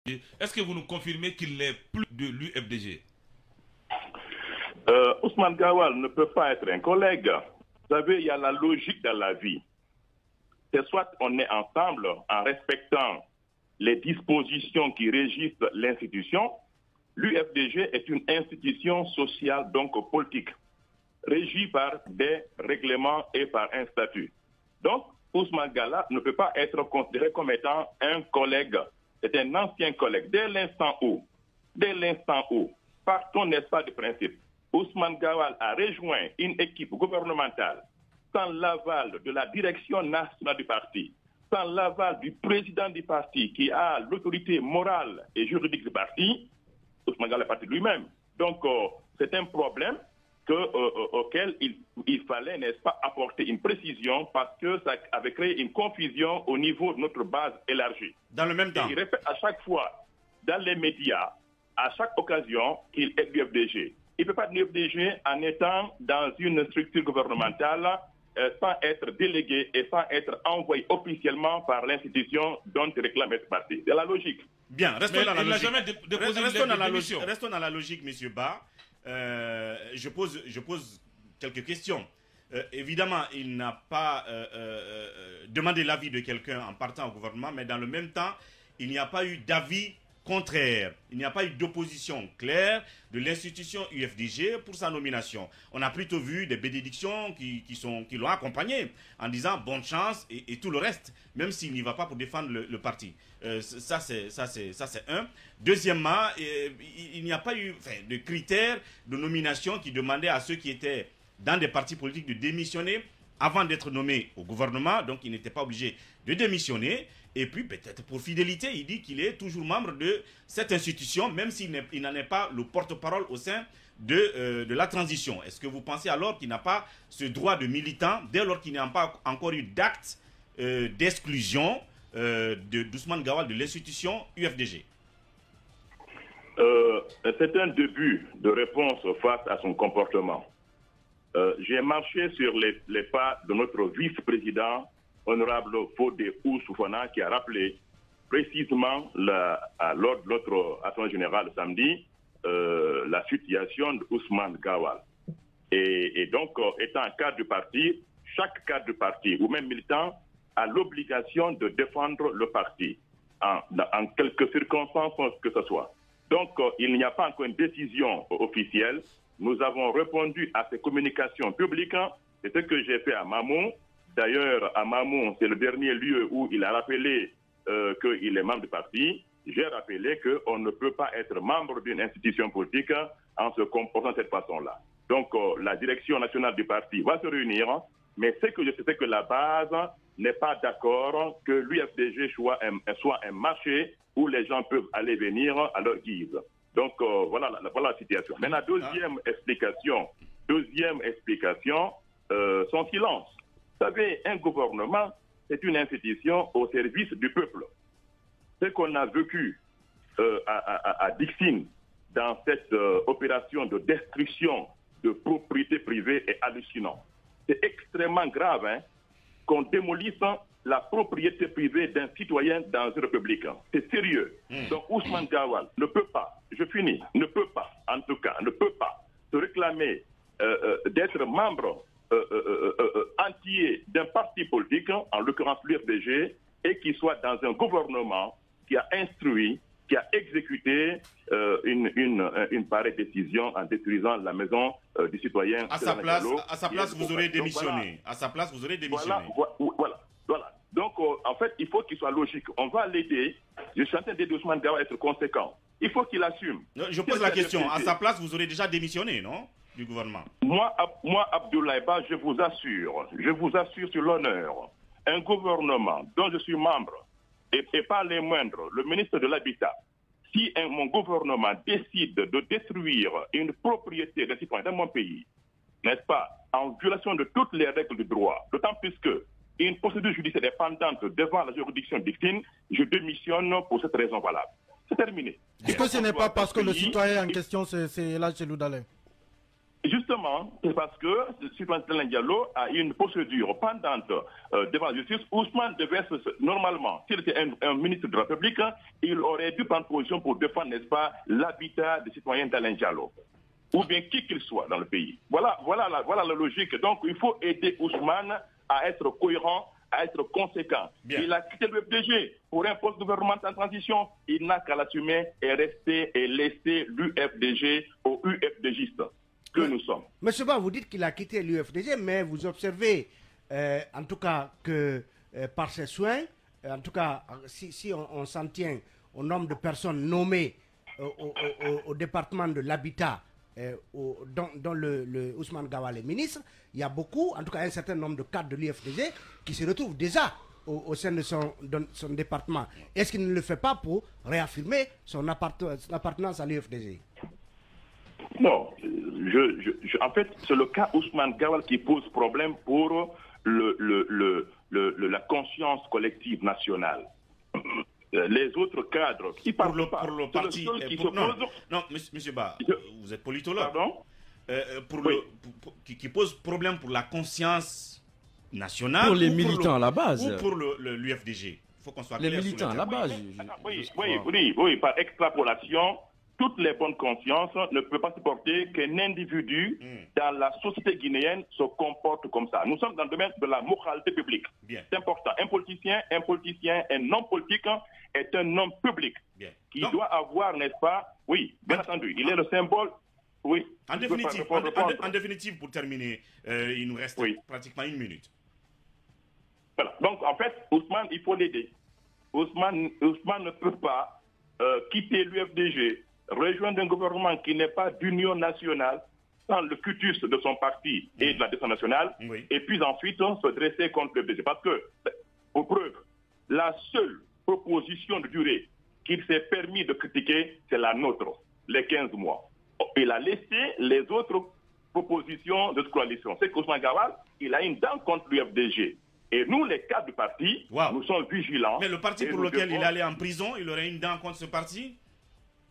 Est-ce que vous nous confirmez qu'il n'est plus de l'UFDG? Ousmane Gawal ne peut pas être un collègue. Vous savez, il y a la logique dans la vie. C'est soit on est ensemble en respectant les dispositions qui régissent l'institution. L'UFDG est une institution sociale, donc politique, régie par des règlements et par un statut. Donc, Ousmane Gawal ne peut pas être considéré comme étant un collègue. C'est un ancien collègue. Dès l'instant où, partons, n'est-ce pas, du principe, Ousmane Gawal a rejoint une équipe gouvernementale sans l'aval de la direction nationale du parti, sans l'aval du président du parti qui a l'autorité morale et juridique du parti. Ousmane Gawal est parti de lui-même. Donc, c'est un problème auquel il fallait, n'est-ce pas, apporter une précision parce que ça avait créé une confusion au niveau de notre base élargie. Dans le même temps. Et il répète à chaque fois, dans les médias, à chaque occasion, qu'il est l'UFDG. Il ne peut pas être l'UFDG en étant dans une structure gouvernementale sans être délégué et sans être envoyé officiellement par l'institution dont il réclame être parti. C'est la logique. Bien, restons dans la logique. Restons dans la logique, M. Ba. Je pose quelques questions. Évidemment, il n'a pas demandé l'avis de quelqu'un en partant au gouvernement, mais dans le même temps, il n'y a pas eu d'avis contraire. Il n'y a pas eu d'opposition claire de l'institution UFDG pour sa nomination. On a plutôt vu des bénédictions qui l'ont accompagné en disant bonne chance et tout le reste, même s'il n'y va pas pour défendre le parti. Ça, c'est un. Deuxièmement, il n'y a pas eu de critères de nomination qui demandaient à ceux qui étaient dans des partis politiques de démissionner avant d'être nommés au gouvernement, donc il n'était pas obligé de démissionner. Et puis, peut-être pour fidélité, il dit qu'il est toujours membre de cette institution, même s'il n'en est pas le porte-parole au sein de la transition. Est-ce que vous pensez alors qu'il n'a pas ce droit de militant, dès lors qu'il n'y a pas encore eu d'acte d'exclusion d'Ousmane Gawal de l'institution UFDG? C'est un début de réponse face à son comportement. J'ai marché sur les pas de notre vice-président, honorable Fodé Oussoufana, qui a rappelé précisément lors de notre assemblée générale samedi la situation d'Ousmane Gawal. Et donc, étant un cadre du parti, chaque cadre du parti ou même militant a l'obligation de défendre le parti en quelques circonstances que ce soit. Donc, il n'y a pas encore une décision officielle. Nous avons répondu à ces communications publiques. C'est ce que j'ai fait à Mamou. D'ailleurs, à Mamou, c'est le dernier lieu où il a rappelé qu'il est membre du parti. J'ai rappelé qu'on ne peut pas être membre d'une institution politique en se comportant de cette façon-là. Donc, la direction nationale du parti va se réunir, mais ce que je sais, c'est que la base n'est pas d'accord que l'UFDG soit un marché où les gens peuvent aller venir à leur guise. Donc, voilà la situation. Maintenant, deuxième explication, son silence. Vous savez, un gouvernement, c'est une institution au service du peuple. Ce qu'on a vécu à Dixine dans cette opération de destruction de propriété privée est hallucinant. C'est extrêmement grave qu'on démolisse la propriété privée d'un citoyen dans une république. C'est sérieux. Donc Ousmane Gawal ne peut pas, ne peut pas se réclamer d'être membre entier d'un parti politique, en l'occurrence l'UFDG, et qui soit dans un gouvernement qui a instruit, qui a exécuté une pareille décision en détruisant la maison du citoyen. À sa place, vous aurez démissionné. À sa place, vous aurez démissionné. Voilà. Donc, en fait, il faut qu'il soit logique. On va l'aider. Je suis en train d'aider Ousmane Gawal à être conséquent. Il faut qu'il assume. Je pose la question. À sa place, vous aurez déjà démissionné, non? Du gouvernement. Moi, Abdoulaye Ba, je vous assure sur l'honneur, un gouvernement dont je suis membre, et pas les moindres, le ministre de l'Habitat, si mon gouvernement décide de détruire une propriété d'un citoyen dans mon pays, n'est-ce pas, en violation de toutes les règles du droit, d'autant plus que une procédure judiciaire est pendante devant la juridiction d'Ixine, je démissionne pour cette raison valable. C'est terminé. Est-ce que ce n'est pas parce que le citoyen en question, c'est Elhadji Cellou Dalein? Justement, c'est parce que Ousmane Tanor Diallo a une procédure pendante devant la justice. Ousmane devait, normalement, s'il était un ministre de la République, il aurait dû prendre position pour défendre, n'est-ce pas, l'habitat des citoyens Tanor Diallo, ou bien qui qu'il soit dans le pays. Voilà la logique. Donc, il faut aider Ousmane à être cohérent, à être conséquent. Bien. Il a quitté le FDG pour un poste gouvernemental en transition. Il n'a qu'à l'assumer et rester et laisser l'UFDG aux UFDGistes que nous sommes. Monsieur Ba, vous dites qu'il a quitté l'UFDG, mais vous observez en tout cas que par ses soins, en tout cas si on s'en tient au nombre de personnes nommées au département de l'habitat, dont le Ousmane Gawal est ministre, il y a beaucoup, en tout cas un certain nombre de cadres de l'UFDG qui se retrouvent déjà au sein de son département. Est-ce qu'il ne le fait pas pour réaffirmer son appartenance à l'UFDG? Non, en fait, c'est le cas Ousmane Gawal qui pose problème pour la conscience collective nationale. Les autres cadres qui parlent pas. Pour le parti, non, monsieur Ba, vous êtes politologue. Pardon? Qui pose problème pour la conscience nationale. Pour les militants à la base. Ou pour l'UFDG. Il faut qu'on soit clair. Les militants à la base. Oui, par extrapolation, toutes les bonnes consciences ne peuvent pas supporter qu'un individu dans la société guinéenne se comporte comme ça. Nous sommes dans le domaine de la moralité publique. C'est important. Un politicien, un homme politique est un homme public qui doit avoir, n'est-ce pas, oui, bien entendu, il est le symbole. Oui. En définitive, pour terminer, il nous reste pratiquement 1 minute. Voilà. Donc, en fait, Ousmane, il faut l'aider. Ousmane ne peut pas quitter l'UFDG, rejoindre un gouvernement qui n'est pas d'union nationale, sans le cutus de son parti et de la défense nationale, et puis ensuite se dresser contre l'UFDG. Parce que, pour preuve, la seule proposition de durée qu'il s'est permis de critiquer, c'est la nôtre, les 15 mois. Il a laissé les autres propositions de coalition. C'est qu'Ousmane Gawal, il a une dent contre l'UFDG. Et nous, les cadres du parti, nous sommes vigilants. Mais le parti pour lequel il allait en prison, il aurait une dent contre ce parti?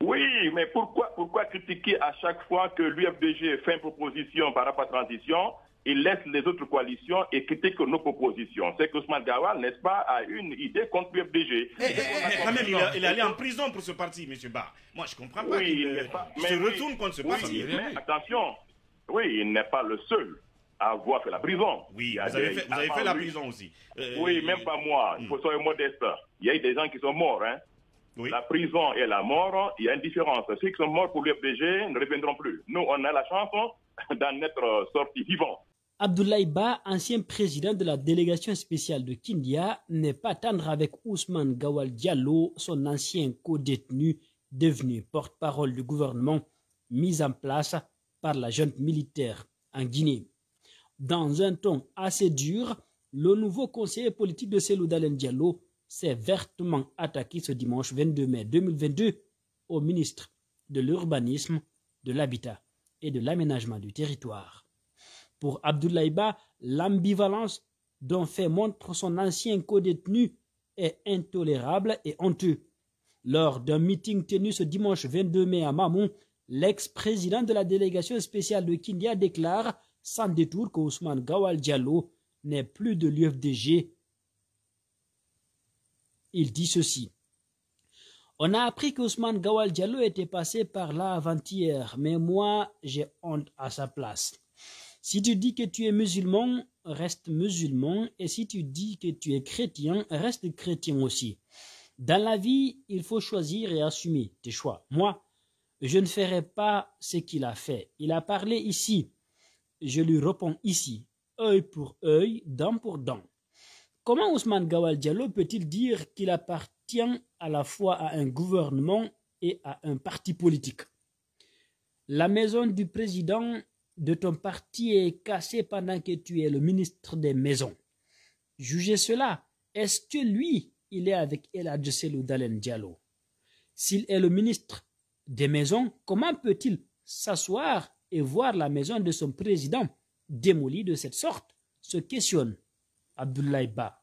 Oui, mais pourquoi critiquer à chaque fois que l'UFDG fait une proposition par rapport à la transition, il laisse les autres coalitions et critique nos propositions? C'est qu'Ousmane Gawal, n'est-ce pas, a une idée contre l'UFDG. Quand même, il est allé en prison pour ce parti, M. Ba. Moi, je ne comprends pas qu'il se retourne contre ce parti. Mais attention, il n'est pas le seul à avoir fait la prison. Oui, vous avez fait la prison aussi. Oui, même pas moi. Il faut être modeste. Il y a eu des gens qui sont morts. La prison et la mort, il y a une différence. Ceux qui sont morts pour l'UFDG ne reviendront plus. Nous, on a la chance d'en être sortis vivants. Abdoulaye Ba, ancien président de la délégation spéciale de Kindia, n'est pas tendre avec Ousmane Gawal Diallo, son ancien co-détenu, devenu porte-parole du gouvernement, mis en place par la junte militaire en Guinée. Dans un ton assez dur, le nouveau conseiller politique de Cellou Dalein Diallo s'est vertement attaqué ce dimanche 22 mai 2022 au ministre de l'Urbanisme, de l'Habitat et de l'Aménagement du territoire. Pour Abdoulaye Ba, l'ambivalence dont fait montre son ancien co-détenu est intolérable et honteux. Lors d'un meeting tenu ce dimanche 22 mai à Mamou, l'ex-président de la délégation spéciale de Kindia déclare sans détour que Ousmane Gawal Diallo n'est plus de l'UFDG. Il dit ceci. On a appris qu'Ousmane Gawal Diallo était passé par là avant-hier, mais moi, j'ai honte à sa place. Si tu dis que tu es musulman, reste musulman, et si tu dis que tu es chrétien, reste chrétien aussi. Dans la vie, il faut choisir et assumer tes choix. Moi, je ne ferai pas ce qu'il a fait. Il a parlé ici. Je lui réponds ici, œil pour œil, dent pour dent. Comment Ousmane Gawal Diallo peut-il dire qu'il appartient à la fois à un gouvernement et à un parti politique? La maison du président de ton parti est cassée pendant que tu es le ministre des maisons. Jugez cela. Est-ce que lui, il est avec El Hadji Cellou Dalein Diallo? S'il est le ministre des maisons, comment peut-il s'asseoir et voir la maison de son président démolie de cette sorte? Se questionne Abdoulaye Ba.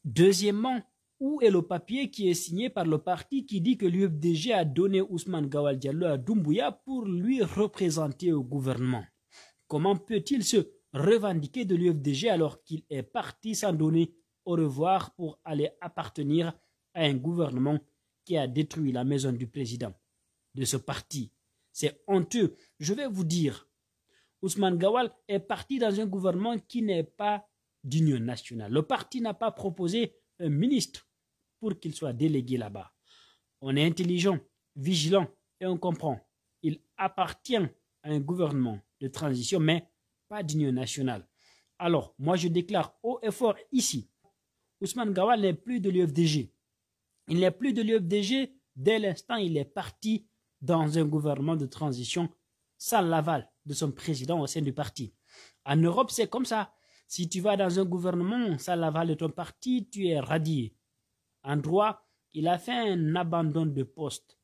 Deuxièmement, Où est le papier qui est signé par le parti qui dit que l'UFDG a donné Ousmane Gawal Diallo à Doumbouya pour lui représenter au gouvernement? Comment peut-il se revendiquer de l'UFDG alors qu'il est parti sans donner au revoir pour aller appartenir à un gouvernement qui a détruit la maison du président de ce parti? C'est honteux. Je vais vous dire, Ousmane Gawal est parti dans un gouvernement qui n'est pas d'union nationale. Le parti n'a pas proposé un ministre pour qu'il soit délégué là-bas. On est intelligent, vigilant et on comprend. Il appartient à un gouvernement de transition, mais pas d'union nationale. Alors, moi je déclare haut et fort ici, Ousmane Gawal n'est plus de l'UFDG. Il n'est plus de l'UFDG dès l'instant où il est parti dans un gouvernement de transition sans l'aval de son président au sein du parti. En Europe, c'est comme ça. Si tu vas dans un gouvernement sans l'aval de ton parti, tu es radié. En droit, il a fait un abandon de poste